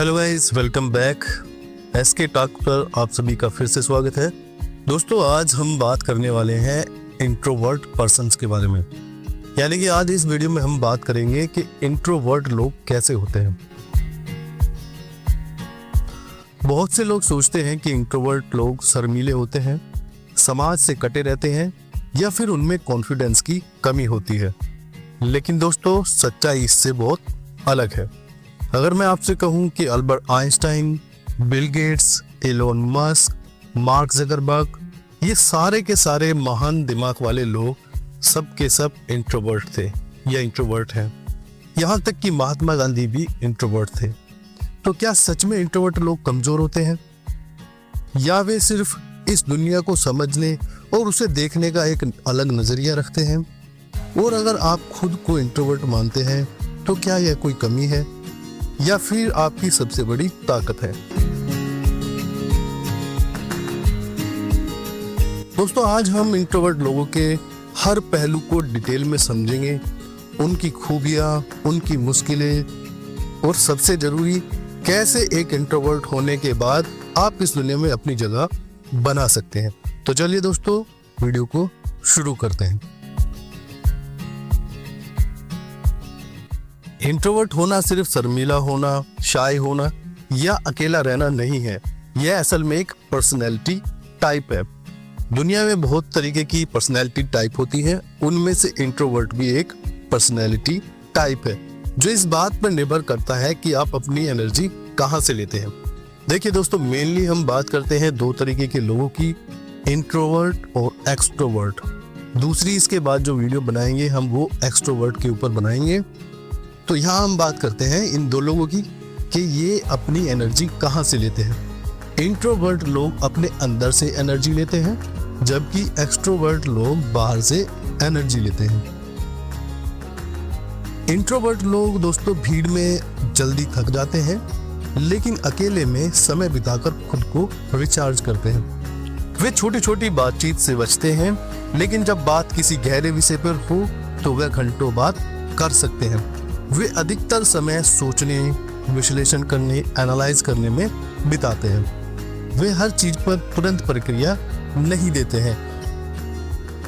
Hello guys, welcome back. SK talk पर आप सभी का फिर से स्वागत है। दोस्तों, आज हम बात करने वाले हैं इंट्रोवर्ट पर्सन्स के बारे में। यानी कि आज इस वीडियो में हम बात करेंगे कि इंट्रोवर्ट लोग कैसे होते हैं। बहुत से लोग सोचते हैं कि इंट्रोवर्ट लोग शर्मीले होते हैं, समाज से कटे रहते हैं या फिर उनमें कॉन्फिडेंस की कमी होती है। लेकिन दोस्तों, सच्चाई इससे बहुत अलग है। अगर मैं आपसे कहूं कि Albert Einstein, Bill Gates, Elon Musk, Mark Zuckerberg, ये सारे के सारे महान दिमाग वाले लोग सब के सब इंट्रोवर्ट थे या इंट्रोवर्ट हैं। यहाँ तक कि महात्मा गांधी भी इंट्रोवर्ट थे। तो क्या सच में इंट्रोवर्ट लोग कमजोर होते हैं, या वे सिर्फ इस दुनिया को समझने और उसे देखने का एक अलग नजरिया रखते हैं? और अगर आप खुद को इंट्रोवर्ट मानते हैं तो क्या यह कोई कमी है या फिर आपकी सबसे बड़ी ताकत है? दोस्तों, आज हम इंट्रोवर्ट लोगों के हर पहलू को डिटेल में समझेंगे, उनकी खूबियां, उनकी मुश्किलें और सबसे जरूरी, कैसे एक इंट्रोवर्ट होने के बाद आप इस दुनिया में अपनी जगह बना सकते हैं। तो चलिए दोस्तों, वीडियो को शुरू करते हैं। इंट्रोवर्ट होना सिर्फ शर्मीला होना, शाय होना या अकेला रहना नहीं है। यह असल में एक पर्सनैलिटी टाइप है। दुनिया में बहुत तरीके की पर्सनैलिटी टाइप होती है, उनमें से इंट्रोवर्ट भी एक पर्सनैलिटी टाइप है, जो इस बात पर निर्भर करता है कि आप अपनी एनर्जी कहाँ से लेते हैं। देखिए दोस्तों, मेनली हम बात करते हैं दो तरीके के लोगों की, इंट्रोवर्ट और एक्सट्रोवर्ट। दूसरी इसके बाद जो वीडियो बनाएंगे हम वो एक्सट्रोवर्ट के ऊपर बनाएंगे। तो यहाँ हम बात करते हैं इन दो लोगों की कि ये अपनी एनर्जी कहाँ से लेते हैं। इंट्रोवर्ट लोग अपने अंदर से एनर्जी लेते हैं, जबकि एक्सट्रोवर्ट लोग बाहर से एनर्जी लेते हैं। इंट्रोवर्ट लोग दोस्तों भीड़ में जल्दी थक जाते हैं, लेकिन अकेले में समय बिताकर खुद को रिचार्ज करते हैं। वे छोटी छोटी बातचीत से बचते हैं, लेकिन जब बात किसी गहरे विषय पर हो तो वे घंटों बात कर सकते हैं। वे अधिकतर समय सोचने, विश्लेषण करने, एनालाइज करने में बिताते हैं। वे हर चीज पर तुरंत प्रतिक्रिया नहीं देते हैं।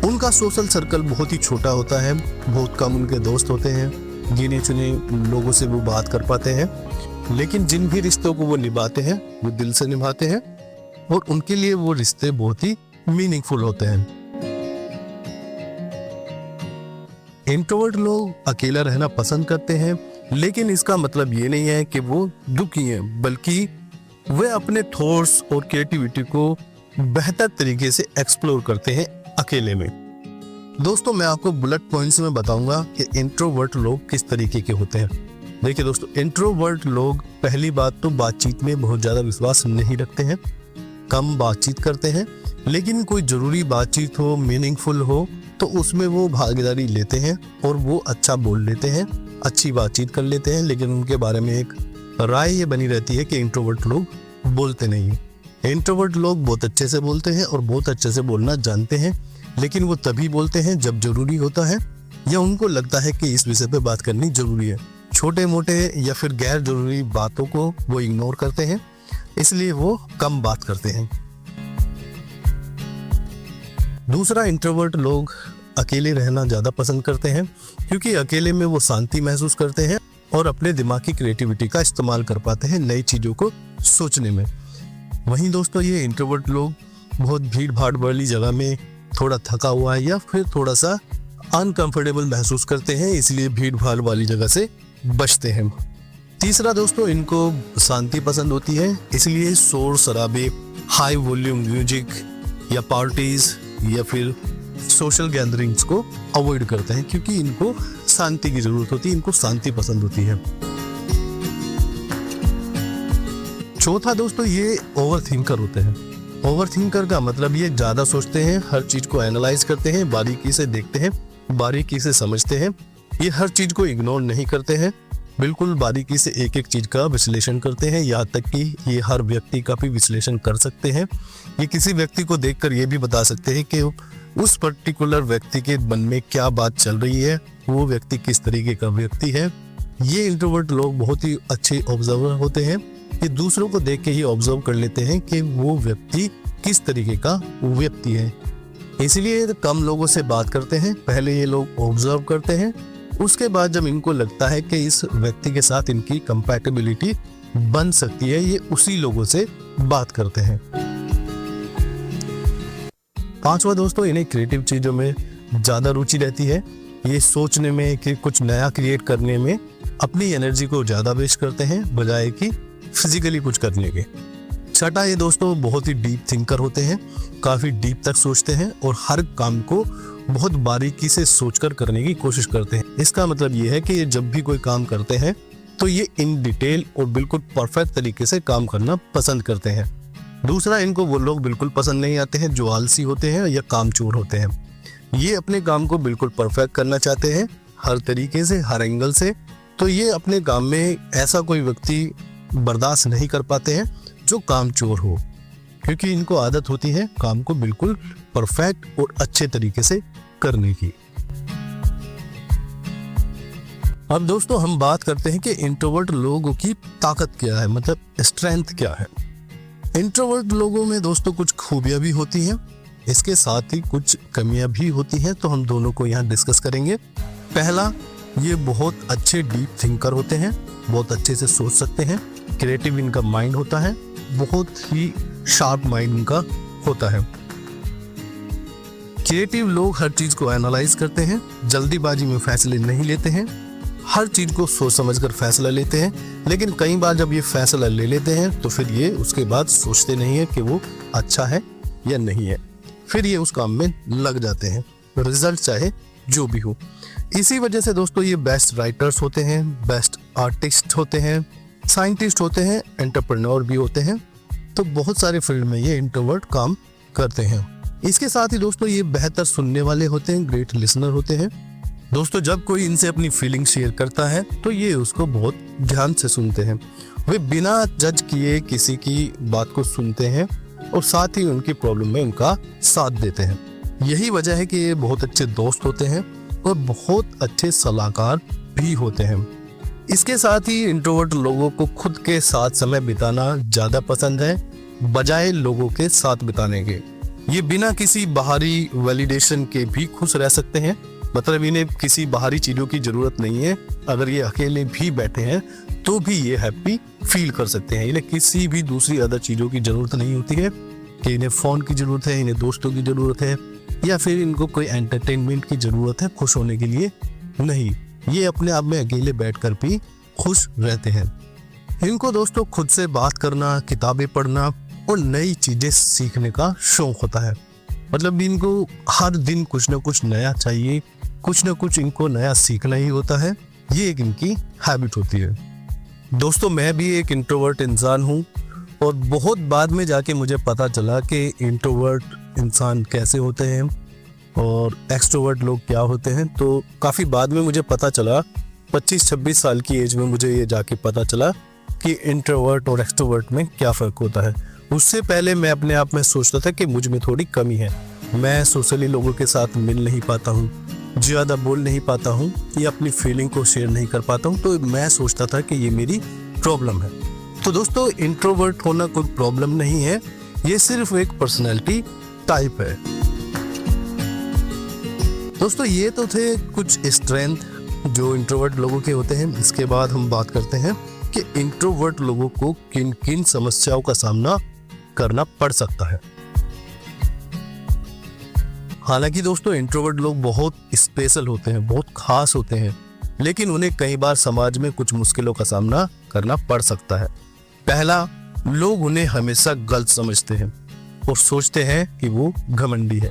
उनका सोशल सर्कल बहुत ही छोटा होता है, बहुत कम उनके दोस्त होते हैं, गिने चुने लोगों से वो बात कर पाते हैं। लेकिन जिन भी रिश्तों को वो निभाते हैं वो दिल से निभाते हैं और उनके लिए वो रिश्ते बहुत ही मीनिंगफुल होते हैं। इंट्रोवर्ट लोग अकेला रहना पसंद करते हैं, लेकिन इसका मतलब ये नहीं है कि वो दुखी हैं, बल्कि वे अपने थॉट्स और क्रिएटिविटी को बेहतर तरीके से एक्सप्लोर करते हैं अकेले में। दोस्तों, मैं आपको बुलेट पॉइंट्स में बताऊंगा कि इंट्रोवर्ट लोग किस तरीके के होते हैं। देखिए दोस्तों, इंट्रोवर्ट लोग पहली बात तो बातचीत में बहुत ज़्यादा विश्वास नहीं रखते हैं, कम बातचीत करते हैं। लेकिन कोई ज़रूरी बातचीत हो, मीनिंगफुल हो, तो उसमें वो भागीदारी लेते हैं और वो अच्छा बोल लेते हैं, अच्छी बातचीत कर लेते हैं। लेकिन उनके बारे में एक राय ये बनी रहती है कि इंट्रोवर्ट लोग बोलते नहीं हैं। इंट्रोवर्ट लोग बहुत अच्छे से बोलते हैं और बहुत अच्छे से बोलना जानते हैं, लेकिन वो तभी बोलते हैं जब जरूरी होता है या उनको लगता है कि इस विषय पे बात करनी जरूरी है। छोटे मोटे या फिर गैर जरूरी बातों को वो इग्नोर करते हैं, इसलिए वो कम बात करते हैं। दूसरा, इंट्रोवर्ट लोग अकेले रहना ज़्यादा पसंद करते हैं, क्योंकि अकेले में वो शांति महसूस करते हैं और अपने दिमाग की क्रिएटिविटी का इस्तेमाल कर पाते हैं नई चीज़ों को सोचने में। वहीं दोस्तों, ये इंट्रोवर्ट लोग बहुत भीड़ भाड़ वाली जगह में थोड़ा थका हुआ है या फिर थोड़ा सा अनकंफर्टेबल महसूस करते हैं, इसलिए भीड़ भाड़ वाली जगह से बचते हैं। तीसरा दोस्तों, इनको शांति पसंद होती है, इसलिए शोर शराबे, हाई वॉल्यूम म्यूजिक या पार्टीज या फिर सोशल गैदरिंग्स को अवॉइड करते हैं, क्योंकि इनको शांति की जरूरत होती है, इनको शांति पसंद होती है। चौथा दोस्तों, ये ओवर थिंकर होते हैं। ओवर थिंकर का मतलब ये ज्यादा सोचते हैं, हर चीज को एनालाइज करते हैं, बारीकी से देखते हैं, बारीकी से समझते हैं। ये हर चीज को इग्नोर नहीं करते हैं, बिल्कुल बारीकी से एक एक चीज का विश्लेषण करते हैं, यहाँ तक कि ये हर व्यक्ति का भी विश्लेषण कर सकते हैं। ये किसी व्यक्ति को देखकर ये भी बता सकते हैं कि उस पर्टिकुलर व्यक्ति के मन में क्या बात चल रही है, वो व्यक्ति किस तरीके का व्यक्ति है। ये इंट्रोवर्ट लोग बहुत ही अच्छे ऑब्जर्वर होते हैं कि दूसरों को देख के ही ऑब्जर्व कर लेते हैं कि वो व्यक्ति किस तरीके का व्यक्ति है। इसलिए कम लोगों से बात करते हैं, पहले ये लोग ऑब्जर्व करते हैं, उसके बाद जब इनको लगता है कि इस व्यक्ति के साथ इनकी कंपैटिबिलिटी बन सकती है, ये उसी लोगों से बात करते हैं। पांचवा दोस्तों, इन्हें क्रिएटिव चीजों में ज्यादा रुचि रहती है। ये सोचने में कि कुछ नया क्रिएट करने में अपनी एनर्जी को ज्यादा वेस्ट करते हैं बजाय कि फिजिकली कुछ करने के। छठा, ये दोस्तों बहुत ही डीप थिंकर होते हैं, काफी डीप तक सोचते हैं और हर काम को बहुत बारीकी से सोचकर करने की कोशिश करते हैं। इसका मतलब ये है कि ये जब भी कोई काम करते हैं तो ये इन डिटेल और बिल्कुल परफेक्ट तरीके से काम करना पसंद करते हैं। दूसरा, इनको वो लोग बिल्कुल पसंद नहीं आते हैं जो आलसी होते हैं या कामचोर होते हैं। ये अपने काम को बिल्कुल परफेक्ट करना चाहते हैं, हर तरीके से, हर एंगल से। तो ये अपने काम में ऐसा कोई व्यक्ति बर्दाश्त नहीं कर पाते हैं जो कामचोर हो, क्योंकि इनको आदत होती है काम को बिल्कुल परफेक्ट और अच्छे तरीके से करने की। अब दोस्तों हम बात करते हैं कि इंट्रोवर्ट लोगों की ताकत क्या है, मतलब स्ट्रेंथ क्या है। इंट्रोवर्ट लोगों में दोस्तों कुछ खूबियां भी होती हैं, इसके साथ ही कुछ कमियां भी होती हैं, तो हम दोनों को यहाँ डिस्कस करेंगे। पहला, ये बहुत अच्छे डीप थिंकर होते हैं, बहुत अच्छे से सोच सकते हैं, क्रिएटिव इनका माइंड होता है, बहुत ही शार्प माइंड इनका होता है। क्रिएटिव लोग हर चीज को एनालाइज करते हैं, जल्दीबाजी में फैसले नहीं लेते हैं, हर चीज को सोच समझकर फैसला लेते हैं। लेकिन कई बार जब ये फैसला ले लेते हैं तो फिर ये उसके बाद सोचते नहीं है कि वो अच्छा है या नहीं है, फिर ये उस काम में लग जाते हैं, रिजल्ट चाहे जो भी हो। इसी वजह से दोस्तों ये बेस्ट राइटर्स होते हैं, बेस्ट आर्टिस्ट होते हैं, साइंटिस्ट होते हैं, एंटरप्रेन्योर भी होते हैं। तो बहुत सारे फील्ड में ये इंट्रोवर्ट काम करते हैं। इसके साथ ही दोस्तों ये बेहतर सुनने वाले होते हैं, ग्रेट लिसनर होते हैं। दोस्तों जब कोई इनसे अपनी फीलिंग शेयर करता है तो ये उसको बहुत ध्यान से सुनते हैं, वे बिना जज किए किसी की बात को सुनते हैं और साथ ही उनकी प्रॉब्लम में उनका साथ देते हैं। यही वजह है कि ये बहुत अच्छे दोस्त होते हैं और बहुत अच्छे सलाहकार भी होते हैं। इसके साथ ही इंट्रोवर्ट लोगों को खुद के साथ समय बिताना ज्यादा पसंद है बजाय लोगों के साथ बिताने के। ये बिना किसी बाहरी वैलिडेशन के भी खुश रह सकते हैं, मतलब इन्हें किसी बाहरी चीजों की जरूरत नहीं है। अगर ये अकेले भी बैठे हैं तो भी ये हैप्पी फील कर सकते हैं। इन्हें किसी भी दूसरी अदर चीजों की जरूरत नहीं होती है कि इन्हें फोन की जरूरत है, इन्हें दोस्तों की जरूरत है, या फिर इनको कोई एंटरटेनमेंट की जरूरत है खुश होने के लिए। नहीं, ये अपने आप में अकेले बैठकर भी खुश रहते हैं। इनको दोस्तों खुद से बात करना, किताबें पढ़ना और नई चीजें सीखने का शौक होता है। मतलब इनको हर दिन कुछ ना कुछ नया चाहिए, कुछ ना कुछ इनको नया सीखना ही होता है। ये एक इनकी हैबिट होती है। दोस्तों मैं भी एक इंट्रोवर्ट इंसान हूँ और बहुत बाद में जाके मुझे पता चला कि इंट्रोवर्ट इंसान कैसे होते हैं और एक्सट्रोवर्ट लोग क्या होते हैं। तो काफ़ी बाद में मुझे पता चला, 25-26 साल की एज में मुझे ये जाके पता चला कि इंट्रोवर्ट और एक्सट्रोवर्ट में क्या फ़र्क होता है। उससे पहले मैं अपने आप में सोचता था कि मुझ में थोड़ी कमी है, मैं सोशली लोगों के साथ मिल नहीं पाता हूँ, ज़्यादा बोल नहीं पाता हूँ या अपनी फीलिंग को शेयर नहीं कर पाता हूँ। तो मैं सोचता था कि ये मेरी प्रॉब्लम है। तो दोस्तों इंट्रोवर्ट होना कोई प्रॉब्लम नहीं है, ये सिर्फ एक पर्सनैलिटी टाइप है। दोस्तों ये तो थे कुछ स्ट्रेंथ जो इंट्रोवर्ट लोगों के होते हैं। इसके बाद हम बात करते हैं कि इंट्रोवर्ट लोगों को किन किन समस्याओं का सामना करना पड़ सकता है। हालांकि दोस्तों इंट्रोवर्ट लोग बहुत स्पेशल होते हैं, बहुत खास होते हैं, लेकिन उन्हें कई बार समाज में कुछ मुश्किलों का सामना करना पड़ सकता है। पहला, लोग उन्हें हमेशा गलत समझते हैं और सोचते हैं कि वो घमंडी है,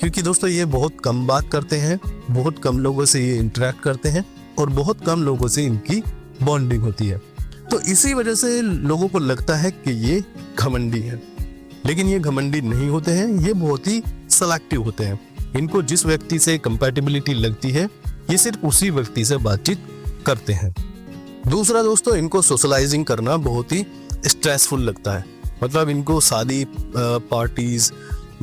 क्योंकि दोस्तों ये बहुत कम बात करते हैं, बहुत कम लोगों से ये इंटरेक्ट करते हैं और बहुत कम लोगों से इनकी बॉन्डिंग होती है। तो इसी वजह से लोगों को लगता है कि ये घमंडी है, लेकिन ये घमंडी नहीं होते हैं, ये बहुत ही सेलेक्टिव होते हैं। इनको जिस व्यक्ति से कंपैटिबिलिटी लगती है ये सिर्फ उसी व्यक्ति से बातचीत करते हैं। दूसरा दोस्तों, इनको सोशलाइजिंग करना बहुत ही स्ट्रेसफुल लगता है, मतलब इनको शादी पार्टीज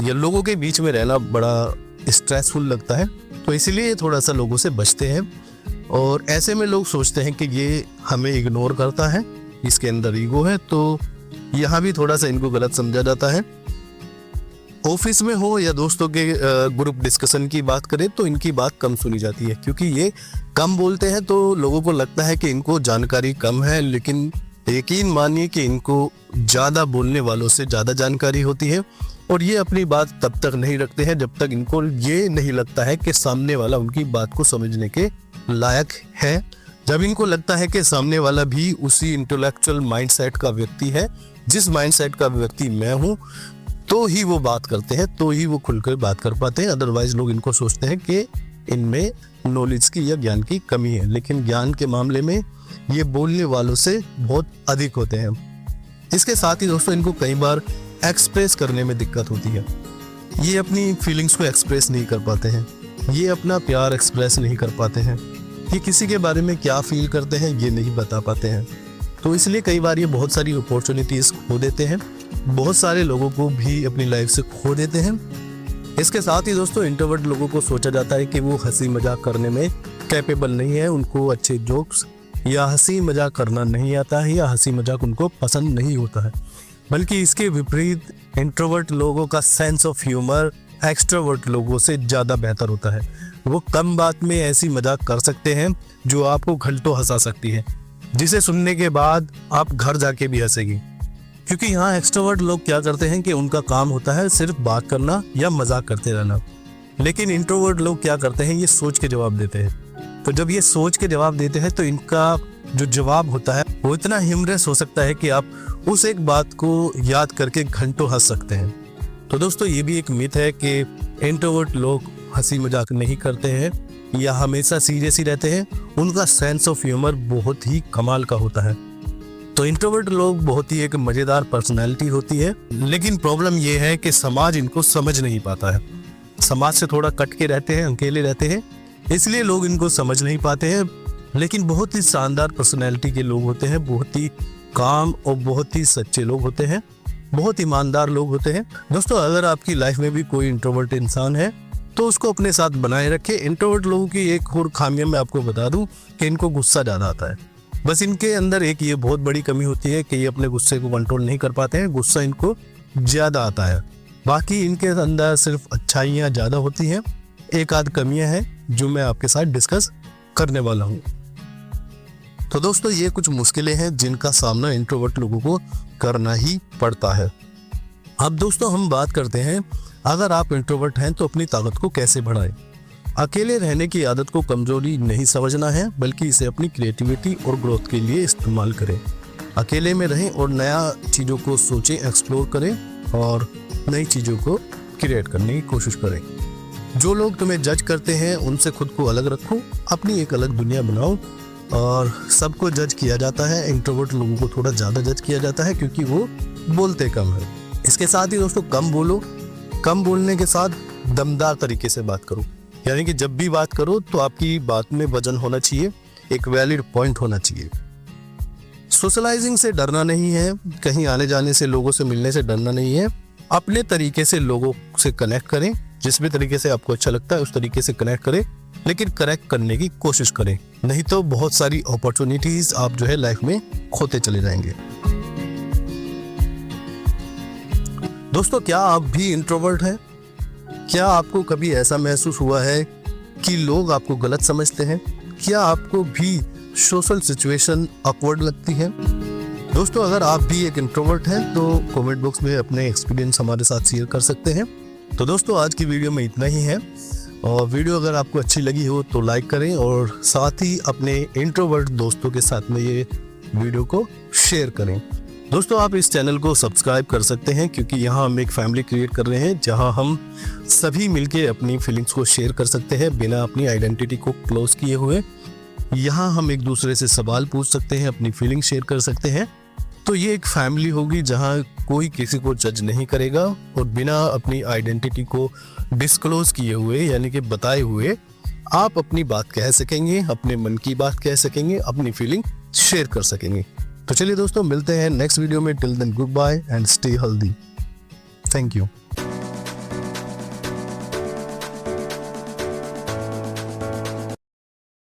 या लोगों के बीच में रहना बड़ा स्ट्रेसफुल लगता है, तो इसीलिए ये थोड़ा सा लोगों से बचते हैं और ऐसे में लोग सोचते हैं कि ये हमें इग्नोर करता है इसके अंदर ईगो है, तो यहाँ भी थोड़ा सा इनको गलत समझा जाता है। ऑफिस में हो या दोस्तों के ग्रुप डिस्कशन की बात करें तो इनकी बात कम सुनी जाती है, क्योंकि ये कम बोलते हैं तो लोगों को लगता है कि इनको जानकारी कम है, लेकिन यकीन मानिए कि इनको ज़्यादा बोलने वालों से ज़्यादा जानकारी होती है। और ये अपनी बात तब तक नहीं रखते हैं जब तक इनको ये नहीं लगता है कि सामने वाला उनकी बात को समझने के लायक है। जब इनको लगता है कि सामने वाला भी उसी इंटेलेक्चुअल माइंडसेट का व्यक्ति है जिस माइंडसेट का व्यक्ति मैं हूँ, तो ही वो बात करते हैं, तो ही वो खुलकर बात कर पाते हैं। अदरवाइज लोग इनको सोचते हैं कि इनमें नॉलेज की या ज्ञान की कमी है, लेकिन ज्ञान के मामले में ये बोलने वालों से बहुत अधिक होते हैं। इसके साथ ही दोस्तों इनको कई बार एक्सप्रेस करने में दिक्कत होती है। ये अपनी फीलिंग्स को एक्सप्रेस नहीं कर पाते हैं, ये अपना प्यार एक्सप्रेस नहीं कर पाते हैं, ये किसी के बारे में क्या फील करते हैं ये नहीं बता पाते हैं। तो इसलिए कई बार ये बहुत सारी अपॉर्चुनिटीज़ खो देते हैं, बहुत सारे लोगों को भी अपनी लाइफ से खो देते हैं। इसके साथ ही दोस्तों इंट्रोवर्ट लोगों को सोचा जाता है कि वो हंसी मजाक करने में कैपेबल नहीं है, उनको अच्छे जोक्स या हंसी मजाक करना नहीं आता है, या हंसी मजाक उनको पसंद नहीं होता है। बल्कि इसके विपरीत इंट्रोवर्ट लोगों का सेंस ऑफ ह्यूमर एक्सट्रोवर्ट लोगों से ज़्यादा बेहतर होता है। वो कम बात में ऐसी मजाक कर सकते हैं जो आपको घंटों हंसा सकती है, जिसे सुनने के बाद आप घर जाके भी हंसेगी। क्योंकि यहाँ एक्सट्रोवर्ट लोग क्या करते हैं कि उनका काम होता है सिर्फ बात करना या मजाक करते रहना, लेकिन इंट्रोवर्ट लोग क्या करते हैं, ये सोच के जवाब देते हैं। तो जब ये सोच के जवाब देते हैं तो इनका जो जवाब होता है वो इतना ह्यूमरस हो सकता है कि आप उस एक बात को याद करके घंटों हंस सकते हैं। तो दोस्तों ये भी एक मिथ है कि इंट्रोवर्ट लोग हंसी मजाक नहीं करते हैं या हमेशा सीरियस ही रहते हैं, उनका सेंस ऑफ ह्यूमर बहुत ही कमाल का होता है। तो इंट्रोवर्ट लोग बहुत ही एक मज़ेदार पर्सनैलिटी होती है, लेकिन प्रॉब्लम ये है कि समाज इनको समझ नहीं पाता है। समाज से थोड़ा कट के रहते हैं, अकेले रहते हैं, इसलिए लोग इनको समझ नहीं पाते हैं। लेकिन बहुत ही शानदार पर्सनैलिटी के लोग होते हैं, बहुत ही काम और बहुत ही सच्चे लोग होते हैं, बहुत ईमानदार लोग होते हैं। दोस्तों अगर आपकी लाइफ में भी कोई इंट्रोवर्ट इंसान है तो उसको अपने साथ बनाए रखें। इंट्रोवर्ट लोगों की एक और खामियां मैं आपको बता दूं कि इनको गुस्सा ज़्यादा आता है। बस इनके अंदर एक ये बहुत बड़ी कमी होती है कि ये अपने गुस्से को कंट्रोल नहीं कर पाते हैं, गुस्सा इनको ज़्यादा आता है। बाकी इनके अंदर सिर्फ अच्छाइयाँ ज़्यादा होती हैं, एक आध कमियाँ हैं जो मैं आपके साथ डिस्कस करने वाला हूँ। तो दोस्तों ये कुछ मुश्किलें हैं जिनका सामना इंट्रोवर्ट लोगों को करना ही पड़ता है। अब दोस्तों हम बात करते हैं, अगर आप इंट्रोवर्ट हैं तो अपनी ताकत को कैसे बढ़ाएं। अकेले रहने की आदत को कमजोरी नहीं समझना है, बल्कि इसे अपनी क्रिएटिविटी और ग्रोथ के लिए इस्तेमाल करें। अकेले में रहें और नया चीज़ों को सोचें, एक्सप्लोर करें और नई चीज़ों को क्रिएट करने की कोशिश करें। जो लोग तुम्हें जज करते हैं उनसे खुद को अलग रखो, अपनी एक अलग दुनिया बनाओ। और सबको जज किया जाता है, इंट्रोवर्ट लोगों को थोड़ा ज़्यादा जज किया जाता है क्योंकि वो बोलते कम है। इसके साथ ही दोस्तों कम बोलो, कम बोलने के साथ दमदार तरीके से बात करो, यानी कि जब भी बात करो तो आपकी बात में वजन होना चाहिए, एक वैलिड पॉइंट होना चाहिए। सोशलाइजिंग से डरना नहीं है, कहीं आने जाने से, लोगों से मिलने से डरना नहीं है। अपने तरीके से लोगों से कनेक्ट करें, जिस भी तरीके से आपको अच्छा लगता है उस तरीके से कनेक्ट करें, लेकिन करेक्ट करने की कोशिश करें, नहीं तो बहुत सारी अपॉर्चुनिटीज आप जो है लाइफ में खोते चले जाएंगे। दोस्तों क्या आप भी इंट्रोवर्ट हैं? क्या आपको कभी ऐसा महसूस हुआ है कि लोग आपको गलत समझते हैं? क्या आपको भी सोशल सिचुएशन ऑकवर्ड लगती है? दोस्तों अगर आप भी एक इंट्रोवर्ट हैं तो कमेंट बॉक्स में अपने एक्सपीरियंस हमारे साथ शेयर कर सकते हैं। तो दोस्तों आज की वीडियो में इतना ही है, और वीडियो अगर आपको अच्छी लगी हो तो लाइक करें और साथ ही अपने इंट्रोवर्ट दोस्तों के साथ में ये वीडियो को शेयर करें। दोस्तों आप इस चैनल को सब्सक्राइब कर सकते हैं क्योंकि यहाँ हम एक फैमिली क्रिएट कर रहे हैं जहाँ हम सभी मिलके अपनी फीलिंग्स को शेयर कर सकते हैं बिना अपनी आइडेंटिटी को क्लोज किए हुए। यहाँ हम एक दूसरे से सवाल पूछ सकते हैं, अपनी फीलिंग शेयर कर सकते हैं। तो ये एक फैमिली होगी जहाँ कोई किसी को जज नहीं करेगा और बिना अपनी आइडेंटिटी को डिस्क्लोज किए हुए यानी कि बताए हुए आप अपनी बात कह सकेंगे, अपने मन की बात कह सकेंगे, अपनी फीलिंग शेयर कर सकेंगे। तो चलिए दोस्तों मिलते हैं नेक्स्ट वीडियो में। Till then good bye and stay healthy. Thank you.